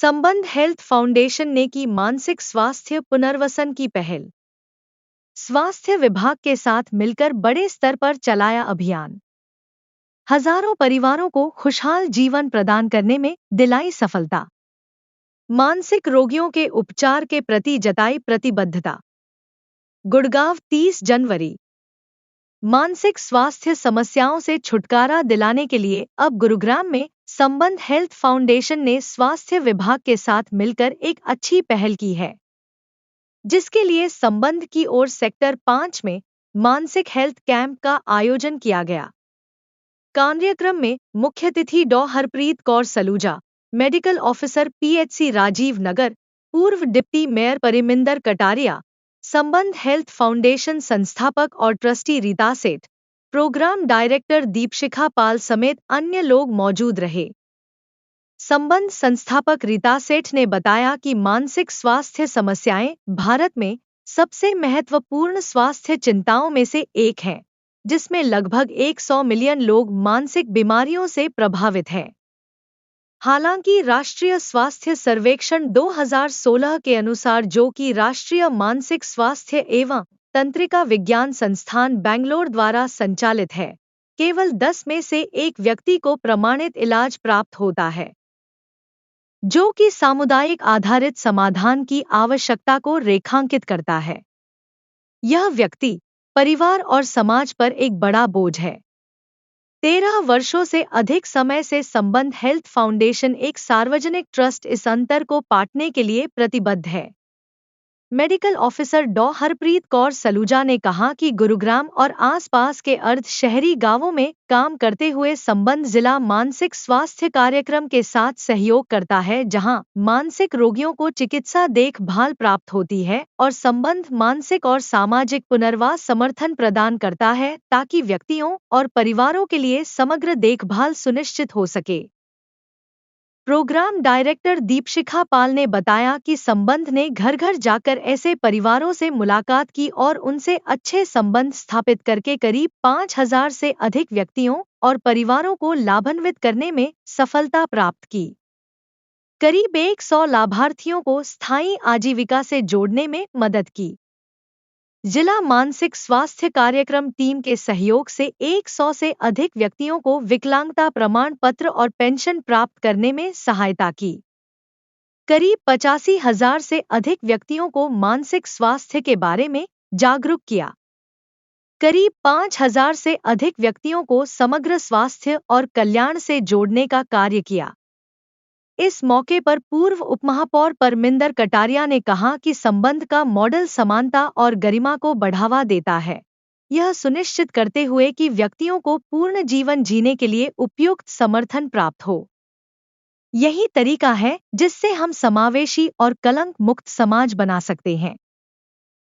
संबंध health foundation ने की मानसिक स्वास्थ्य पुनर्वसन की पहल। स्वास्थ्य विभाग के साथ मिलकर बड़े स्तर पर चलाया अभियान। हजारों परिवारों को खुशहाल जीवन प्रदान करने में दिलाई सफलता। मानसिक रोगियों के उपचार के प्रति जताई प्रतिबद्धता। गुड़गांव 30 जनवरी। मानसिक स्वास्थ्य समस्याओं से छुटकारा दिलाने के लिए अब गुरुग्राम में संबंध हेल्थ फाउंडेशन ने स्वास्थ्य विभाग के साथ मिलकर एक अच्छी पहल की है, जिसके लिए संबंध की ओर सेक्टर 5 में मानसिक हेल्थ कैंप का आयोजन किया गया। कार्यक्रम में मुख्य अतिथि Dr Harpreet Kaur Saluja, medical officer PHC Rajiv Nagar, पूर्व डिप्टी मेयर परिमिंदर कटारिया, संबंध हेल्थ फाउंडेशन संस्थापक और ट्रस्टी रीता सेठ, प्रोग्राम डायरेक्टर दीपशिखा पाल समेत अन्य लोग मौजूद रहे। संबंध संस्थापक रीता सेठ ने बताया कि मानसिक स्वास्थ्य समस्याएं भारत में सबसे महत्वपूर्ण स्वास्थ्य चिंताओं में से एक है, जिसमें लगभग 100 मिलियन लोग मानसिक बीमारियों से प्रभावित हैं। हालांकि राष्ट्रीय स्वास्थ्य सर्वेक्षण 2016 के अनुसार, जो कि राष्ट्रीय मानसिक स्वास्थ्य एवं तंत्रिका विज्ञान संस्थान बेंगलोर द्वारा संचालित है, केवल 10 में से एक व्यक्ति को प्रमाणित इलाज प्राप्त होता है, जो कि सामुदायिक आधारित समाधान की आवश्यकता को रेखांकित करता है। यह व्यक्ति, परिवार और समाज पर एक बड़ा बोझ है। 13 वर्षों से अधिक समय से संबंध हेल्थ फाउंडेशन एक सार्वजनिक ट्रस्ट इस अंतर को पाटने के लिए प्रतिबद्ध है। मेडिकल ऑफिसर डॉ हरप्रीत कौर सलूजा ने कहा कि गुरुग्राम और आसपास के अर्ध शहरी गांवों में काम करते हुए संबंध जिला मानसिक स्वास्थ्य कार्यक्रम के साथ सहयोग करता है, जहां मानसिक रोगियों को चिकित्सा देखभाल प्राप्त होती है और संबंध मानसिक और सामाजिक पुनर्वास समर्थन प्रदान करता है, ताकि व्यक्तियों और परिवारों के लिए समग्र देखभाल सुनिश्चित हो सके। प्रोग्राम डायरेक्टर दीपशिखा पाल ने बताया कि संबंध ने घर घर जाकर ऐसे परिवारों से मुलाकात की और उनसे अच्छे संबंध स्थापित करके करीब 5000 से अधिक व्यक्तियों और परिवारों को लाभान्वित करने में सफलता प्राप्त की। करीब 100 लाभार्थियों को स्थायी आजीविका से जोड़ने में मदद की। जिला मानसिक स्वास्थ्य कार्यक्रम टीम के सहयोग से 100 से अधिक व्यक्तियों को विकलांगता प्रमाण पत्र और पेंशन प्राप्त करने में सहायता की। करीब 85,000 से अधिक व्यक्तियों को मानसिक स्वास्थ्य के बारे में जागरूक किया। करीब 5,000 से अधिक व्यक्तियों को समग्र स्वास्थ्य और कल्याण से जोड़ने का कार्य किया। इस मौके पर पूर्व उपमहापौर परमिंदर कटारिया ने कहा कि संबंध का मॉडल समानता और गरिमा को बढ़ावा देता है, यह सुनिश्चित करते हुए कि व्यक्तियों को पूर्ण जीवन जीने के लिए उपयुक्त समर्थन प्राप्त हो। यही तरीका है जिससे हम समावेशी और कलंक मुक्त समाज बना सकते हैं।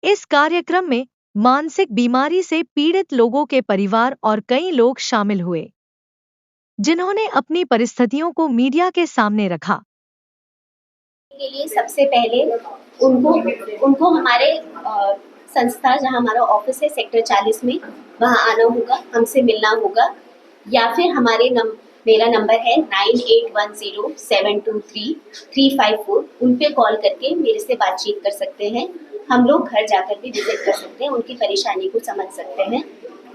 इस कार्यक्रम में मानसिक बीमारी से पीड़ित लोगों के परिवार और कई लोग शामिल हुए, जिन्होंने अपनी परिस्थितियों को मीडिया के सामने रखा। के लिए सबसे पहले उनको हमारे संस्था, जहां हमारा ऑफिस है सेक्टर 40 में, वहां आना होगा, हमसे मिलना होगा, या फिर मेरा नंबर है 9810723354, उन पे कॉल करके मेरे से बातचीत कर सकते हैं। हम लोग घर जाकर भी विजिट कर सकते हैं, उनकी परेशानी को समझ सकते हैं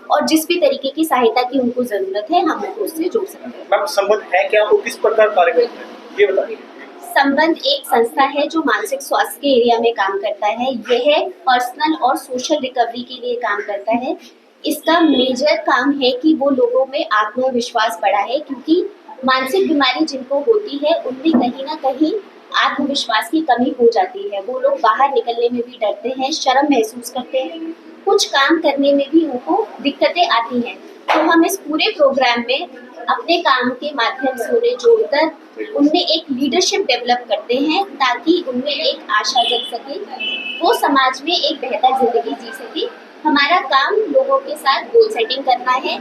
और जिस भी तरीके की सहायता की उनको जरूरत है, हम उनको उससे जोड़ सकते हैं। मैम, संबंध है क्या, वो किस प्रकार कार्य करता है, ये बताइए। संबंध एक संस्था है जो मानसिक स्वास्थ्य के एरिया में काम करता है। यह पर्सनल और सोशल रिकवरी के लिए काम करता है। इसका मेजर काम है कि वो लोगों में आत्मविश्वास बढ़ाए, क्योंकि मानसिक बीमारी जिनको होती है उनमें कहीं ना कहीं आत्मविश्वास की कमी हो जाती है। वो लोग बाहर निकलने में भी डरते हैं, शर्म महसूस करते हैं, कुछ काम करने में भी उनको दिक्कतें आती हैं। तो हम इस पूरे प्रोग्राम में अपने काम के माध्यम से उन्हें जोड़कर उनमें एक लीडरशिप डेवलप करते हैं, ताकि उनमें एक आशा जग सके, वो समाज में एक बेहतर जिंदगी जी सके। हमारा काम लोगों के साथ गोल सेटिंग करना है,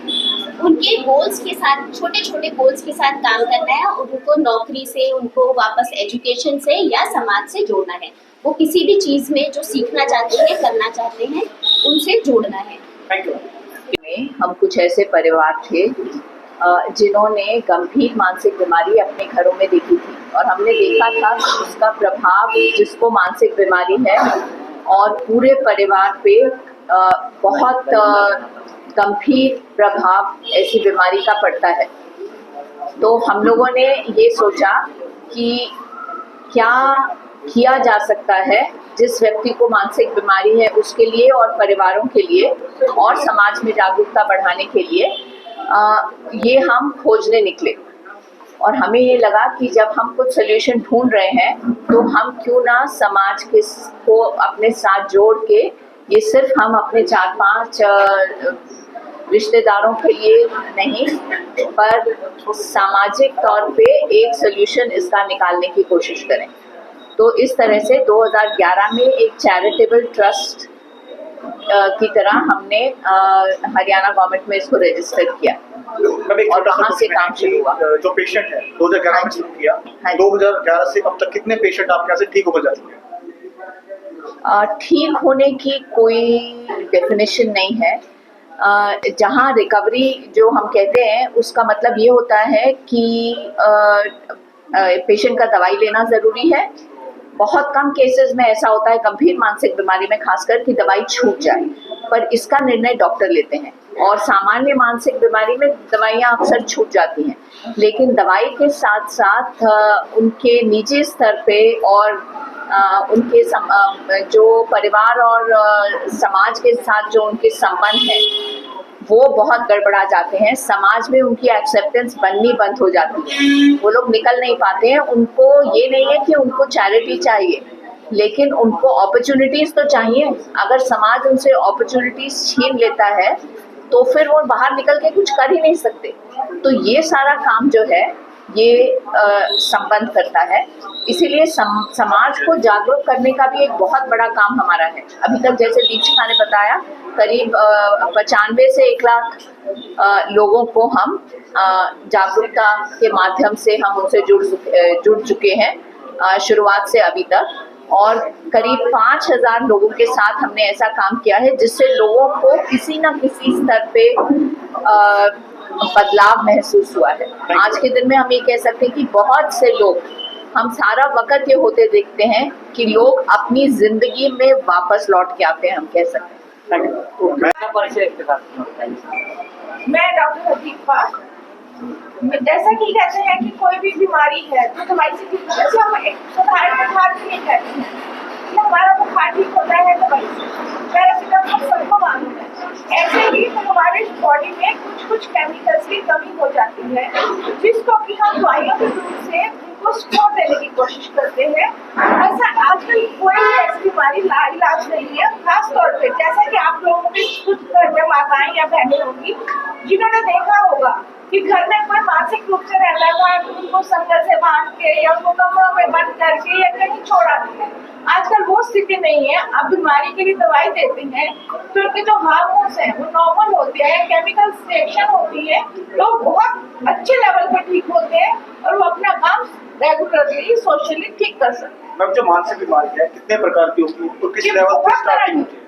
उनके गोल्स के साथ, छोटे छोटे गोल्स के साथ काम करना है और उनको नौकरी से, उनको वापस एजुकेशन से या समाज से जोड़ना है। वो किसी भी चीज में जो सीखना चाहते हैं, करना चाहते हैं, उनसे जोड़ना है। Thank you. हम कुछ ऐसे परिवार थे जिन्होंने गंभीर मानसिक बीमारी अपने घरों में देखी थी, और हमने देखा था कि उसका प्रभाव जिसको मानसिक बीमारी है और पूरे परिवार पे बहुत गंभीर प्रभाव ऐसी बीमारी का पड़ता है। तो हम लोगों ने ये सोचा कि क्या किया जा सकता है जिस व्यक्ति को मानसिक बीमारी है उसके लिए और परिवारों के लिए और समाज में जागरूकता बढ़ाने के लिए ये हम खोजने निकले। और हमें ये लगा कि जब हम कुछ सोल्यूशन ढूंढ रहे हैं तो हम क्यों ना समाज के को अपने साथ जोड़ के, ये सिर्फ हम अपने 4-5 रिश्तेदारों के लिए नहीं पर सामाजिक तौर पे एक सोल्यूशन इसका निकालने की कोशिश करें। तो इस तरह से 2011 में एक चैरिटेबल ट्रस्ट की तरह हमने हरियाणा गवर्नमेंट में इसको रजिस्टर किया और वहाँ से काम शुरू हुआ। जो पेशेंट है 2011 में शुरू किया, 2011 से अब तक कितने पेशेंट आपके यहाँ से ठीक होकर जा चुके हैं? ठीक होने की कोई डेफिनेशन नहीं है। जहाँ रिकवरी जो हम कहते हैं उसका मतलब ये होता है कि पेशेंट का दवाई लेना ज़रूरी है। बहुत कम केसेस में ऐसा होता है गंभीर मानसिक बीमारी में खासकर कि दवाई छूट जाए, पर इसका निर्णय डॉक्टर लेते हैं। और सामान्य मानसिक बीमारी में दवाइयाँ अक्सर छूट जाती हैं, लेकिन दवाई के साथ साथ उनके निजी स्तर पे और उनके जो परिवार और समाज के साथ जो उनके संबंध हैं वो बहुत गड़बड़ा जाते हैं। समाज में उनकी एक्सेप्टेंस बननी बंद हो जाती है, वो लोग निकल नहीं पाते हैं। उनको ये नहीं है कि उनको चैरिटी चाहिए, लेकिन उनको अपॉर्चुनिटीज तो चाहिए। अगर समाज उनसे अपॉर्चुनिटीज छीन लेता है तो फिर वो बाहर निकल के कुछ कर ही नहीं सकते। तो ये सारा काम जो है ये संबंध करता है। इसीलिए समाज को जागरूक करने का भी एक बहुत बड़ा काम हमारा है। अभी तक जैसे दीक्षिका ने बताया, करीब 95 से 1 लाख लोगों को हम जागरूकता के माध्यम से हम उनसे जुड़ चुके हैं शुरुआत से अभी तक। और करीब 5000 लोगों के साथ हमने ऐसा काम किया है जिससे लोगों को किसी न किसी स्तर पे बदलाव महसूस हुआ है। आज के दिन में हम ये कह सकते हैं कि बहुत से लोग, हम सारा वक्त ये होते देखते हैं कि लोग अपनी जिंदगी में वापस लौट के आते हैं, हम कह सकते हैं। मैं डॉक्टर हदीफा। जैसा कि कहते हैं कि कोई भी बीमारी है तो दवाई से ठीक होता है। जैसे हम एक साधारण बुखार के लिए कहते हैं कि हमारा बुखार ठीक होता है दवाई से, पैरासीटामोल सबको मालूम है। ऐसे ही तो हमारे बॉडी में कुछ केमिकल्स की कमी हो जाती है, जिसको कि हम दवाइयों के रूप से उनको स्टोर देने की कोशिश करते हैं। ऐसा आजकल कोई ऐसी बीमारी लाइलाज नहीं है। खास तौर पे जैसा कि आप लोगों के कुछ घर में माताएं या बहनें होंगी जिन्होंने देखा होगा कि घर में कोई मानसिक रूप से रहता था तो उनको संगत से बांध के या उनको कमरों में बंद करके या कहीं छोड़ा दिया। आजकल वो स्थिति नहीं है। अब बीमारी के लिए दवाई देते हैं तो उनके जो हार्मोन्स हैं वो नॉर्मल होते हैं, केमिकल सिलेक्शन होती है, लोग बहुत अच्छे लेवल पर ठीक होते हैं और वो अपना काम रेगुलरली सोशली ठीक कर सकते हैं। मैम, जो मानसिक बीमारी है कितने प्रकार की होती है, तो किस लेवल पर स्टार्टिंग होती है?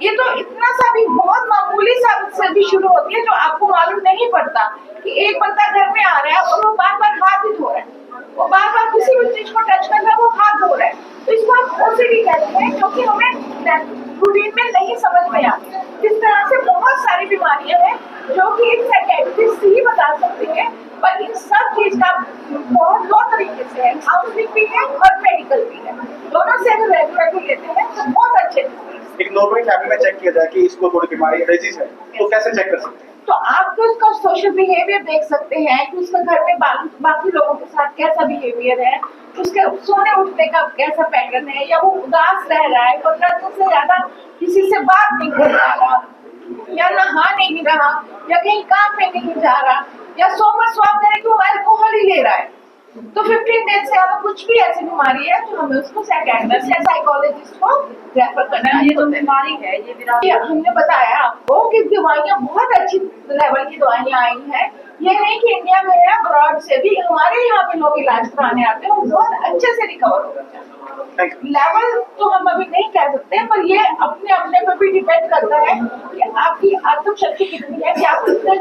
ये तो इतना सा भी बहुत मामूली सा से भी शुरू होती है जो आपको मालूम नहीं पड़ता कि एक बंदा घर में आ रहा है और वो बार बार हाथ ही धो रहा है, वो बार बार किसी भी चीज को टच कर रहा है, वो हाथ धो रहा है। तो इसको आप ओसीडी कहते हैं, क्योंकि हमें रूटीन में नहीं समझ में आती। इस तरह से बहुत सारी बीमारियां हैं जो कि एक साइकियाट्रिस्ट ही बता सकते हैं, पर इन सब चीज का बहुत दो तरीके से है, काउंसलिंग भी है और मेडिकल भी है। दोनों से अगर रेगुलरली लेते हैं तो बहुत अच्छे से। एक नॉर्मली फैमिली में चेक किया जाए कि इसको थोड़ी बीमारी डिजीज है, तो कैसे चेक कर सकते हैं? तो आप उसका सोशल बिहेवियर देख सकते हैं कि उसका घर में बाकी लोगों के साथ कैसा बिहेवियर है, उसके सोने उठने का कैसा पैटर्न है, या वो उदास रह रहा है, 15 दिन से ज्यादा किसी से बात नहीं कर रहा, या नहा नहीं रहा, या कहीं काम पे नहीं जा रहा, या सोमर स्वाप करे कि वो अल्कोहल ही ले रहा है। तो 15 डेज से ज्यादा कुछ भी ऐसी बीमारी है तो हमें उसको साइकियाट्रिस्ट या साइकोलॉजिस्ट को रेफर करना है। ये तो बीमारी है, ये हमने बताया आपको कि दवाइयाँ बहुत अच्छी लेवल की दवाइयाँ आई हैं। ये नहीं कि इंडिया में है, अब्रॉड से भी हमारे यहाँ पे लोग इलाज कराने आते हैं और बहुत अच्छे से रिकवर हो जाते हैं। लेवल तो हम अभी नहीं कह सकते, पर ये अपने अपने पे भी डिपेंड करता है कि आपकी आत्म शक्ति कितनी है, कि आप कितने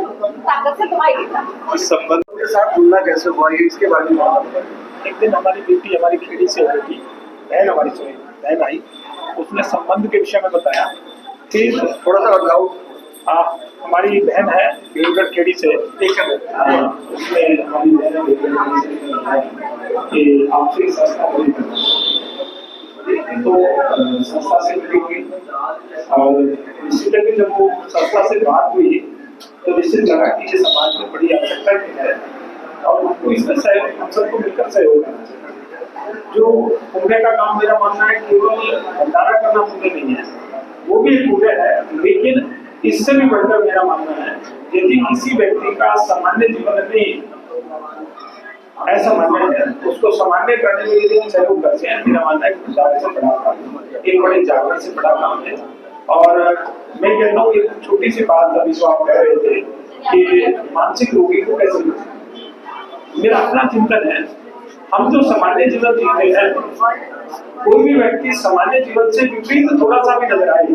ताकत से दवाई लेना। इस संबंध के साथ जुड़ना कैसे हुआ ये इसके बारे में बताइए। एक दिन हमारी बेटी हमारी खेड़ी से हो गई, बहन हमारी से बहन आई, उसने संबंध के विषय में बताया कि थोड़ा सा बताओ। हाँ, हमारी बहन है देवगढ़ खेड़ी से, उसने हमारी बहन कि आपसे संस्था बड़ी तो संस्था से मिली हुई और इसी तरह जब वो संस्था से बात हुई तो निश्चित लगा कि ये समाज में बड़ी आवश्यकता की है और उनको इसमें सहयोग हम सबको मिलकर सहयोग करना चाहिए। जो पुण्य का काम मेरा मानना है केवल भंडारा करना पुण्य नहीं है, वो भी एक पुण्य है, लेकिन इससे भी बढ़कर मेरा मानना है यदि किसी व्यक्ति का सामान्य जीवन में ऐसा मानना है उसको सामान्य करने में यदि हम सहयोग करते हैं, मेरा मानना है गुजारे से बड़ा काम, एक बड़े जागरण से बड़ा काम है। और मैं कहता हूँ एक छोटी सी बात अभी जो आप कह रहे थे कि मानसिक रोगी को कैसे, मेरा अपना चिंतन है, हम जो सामान्य जीवन जीते हैं, कोई भी व्यक्ति सामान्य जीवन से विपरीत थोड़ा सा भी नजर आए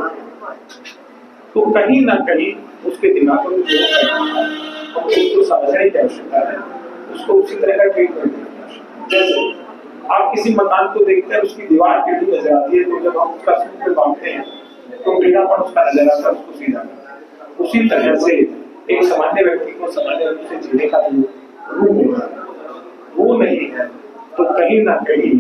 तो कहीं ना कहीं उसके दिमाग में उसको समझने की आवश्यकता है, उसको उसी तरह का ट्रीटमेंट करना। जैसे आप किसी मकान को देखते हैं, उसकी दीवार टेढ़ी नजर आती है, तो जब हम उसका सूत्र बांधते हैं तो टेढ़ापन उसका नजर आता है, उसको सीधा। उसी तरह से एक सामान्य व्यक्ति को सामान्य रूप से जीने का रूप वो नहीं है तो कहीं ना कहीं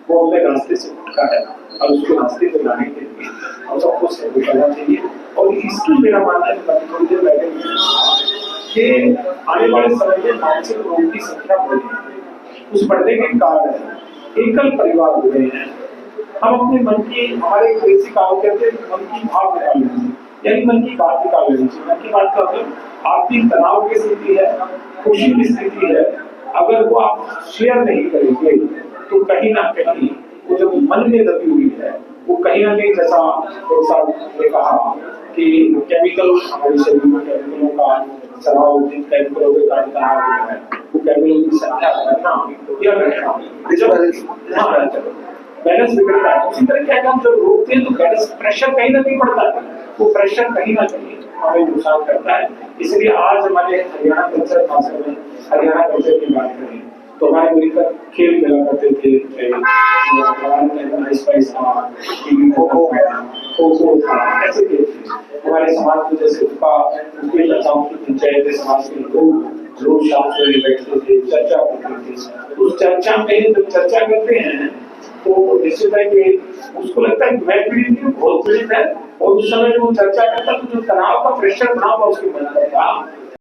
वो अपने रास्ते से उठता है और उसको रास्ते पे लाने के लिए हम सबको सहयोग करना चाहिए। और इसकी मेरा मानना है थोड़ी देर पहले कि आने वाले समय में मानसिक रोग की संख्या बढ़ेगी। उस बढ़ने के कारण एकल परिवार हो गए हैं। हम अपने मन की, हमारे कृषि काम कहते हैं मन की भाव निकाल लेंगे, यानी मन की बात निकाल लेनी चाहिए। मन की बात का मतलब आपकी तनाव की स्थिति है, खुशी की स्थिति है, अगर वो आप शेयर नहीं करेंगे तो कहीं ना कहीं वो जो मन में दबी हुई है वो कहीं ना कहीं, जैसा ने कहा कि केमिकल हमारे शरीर में केमिकलों का चलाव, जिन केमिकलों के कारण तनाव होता है वो केमिकलों की संख्या बढ़ना या घटना बैलेंस बिगड़ता है। उसी तरह क्या हम जब रोकते हैं तो बैलेंस प्रेशर कहीं ना कहीं पड़ता है, वो प्रेशर कहीं ना कहीं हमें नुकसान करता है। इसलिए आज हमारे हरियाणा कल्चर, खासकर में हरियाणा कल्चर की बात करें तो हमारे मिलकर खेल खेला करते थे, खो-खो गया, खो-खो था, ऐसे खेल हमारे समाज में जैसे चर्चाओं की पंचायत समाज के लोग शाम से बैठते थे, चर्चा करते थे। उस चर्चा में जब चर्चा करते हैं तो निश्चित है कि उसको लगता है कि मैं पीड़ित हूँ, बहुत पीड़ित है, और उस समय जो चर्चा करता तो जो तनाव का प्रेशर बना हुआ उसके मन पर था